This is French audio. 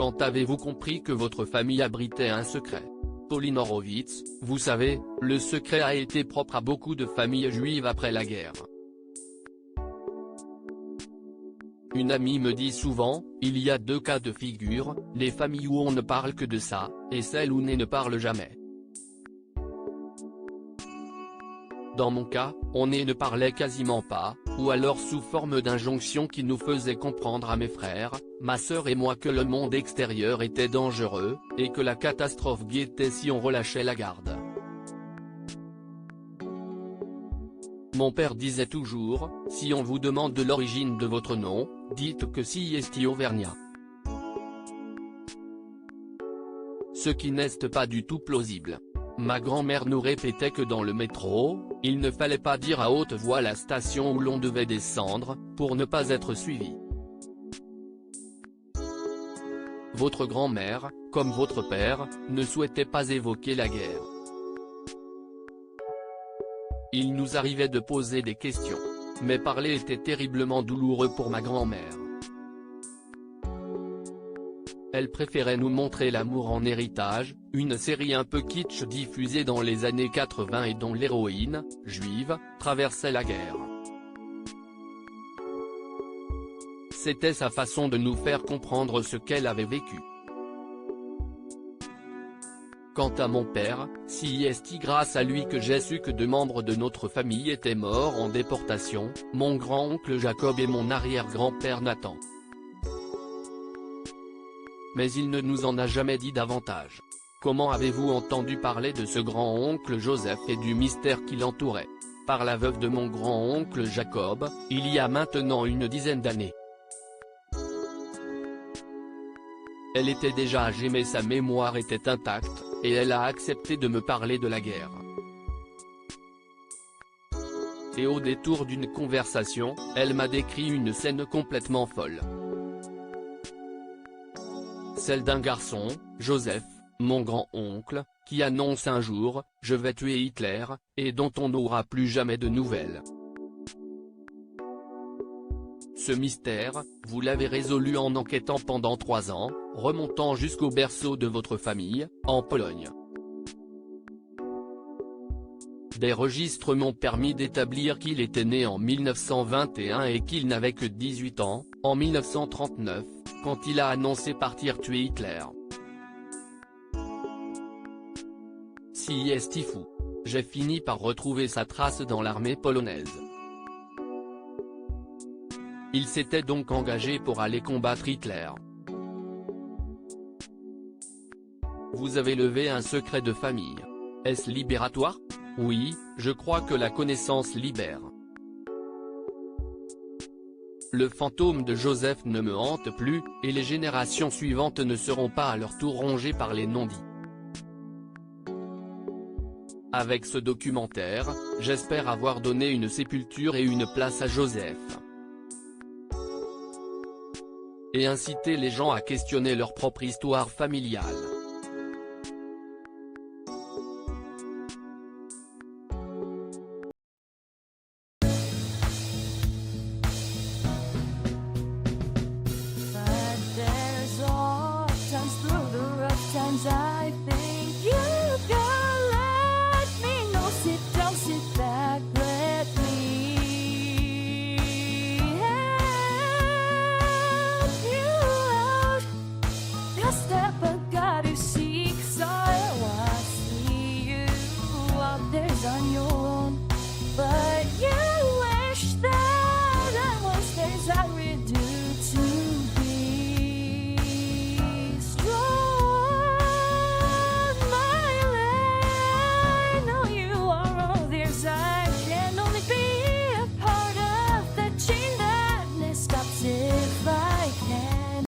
Quand avez-vous compris que votre famille abritait un secret? Pauline Horowitz, vous savez, le secret a été propre à beaucoup de familles juives après la guerre. Une amie me dit souvent, il y a deux cas de figure, les familles où on ne parle que de ça, et celles où on ne parle jamais. Dans mon cas, on ne parlait quasiment pas, ou alors sous forme d'injonction qui nous faisait comprendre à mes frères, ma sœur et moi que le monde extérieur était dangereux, et que la catastrophe guettait si on relâchait la garde. Mon père disait toujours, si on vous demande de l'origine de votre nom, dites que Siesti Auvergnat. Ce qui n'est pas du tout plausible. Ma grand-mère nous répétait que dans le métro, il ne fallait pas dire à haute voix la station où l'on devait descendre, pour ne pas être suivi. Votre grand-mère, comme votre père, ne souhaitait pas évoquer la guerre. Il nous arrivait de poser des questions. Mais parler était terriblement douloureux pour ma grand-mère. Elle préférait nous montrer L'amour en héritage, une série un peu kitsch diffusée dans les années 80 et dont l'héroïne, juive, traversait la guerre. C'était sa façon de nous faire comprendre ce qu'elle avait vécu. Quant à mon père, c'est grâce à lui que j'ai su que deux membres de notre famille étaient morts en déportation, mon grand-oncle Jacob et mon arrière-grand-père Nathan. Mais il ne nous en a jamais dit davantage. Comment avez-vous entendu parler de ce grand-oncle Joseph et du mystère qui l'entourait? Par la veuve de mon grand-oncle Jacob, il y a maintenant une dizaine d'années. Elle était déjà âgée mais sa mémoire était intacte, et elle a accepté de me parler de la guerre. Et au détour d'une conversation, elle m'a décrit une scène complètement folle. Celle d'un garçon, Joseph, mon grand-oncle, qui annonce un jour « Je vais tuer Hitler », et dont on n'aura plus jamais de nouvelles. Ce mystère, vous l'avez résolu en enquêtant pendant 3 ans, remontant jusqu'au berceau de votre famille, en Pologne. Des registres m'ont permis d'établir qu'il était né en 1921 et qu'il n'avait que 18 ans, en 1939, quand il a annoncé partir tuer Hitler. C'est fou. J'ai fini par retrouver sa trace dans l'armée polonaise. Il s'était donc engagé pour aller combattre Hitler. Vous avez levé un secret de famille. Est-ce libératoire? Oui, je crois que la connaissance libère. Le fantôme de Joseph ne me hante plus, et les générations suivantes ne seront pas à leur tour rongées par les non-dits. Avec ce documentaire, j'espère avoir donné une sépulture et une place à Joseph. Et inciter les gens à questionner leur propre histoire familiale.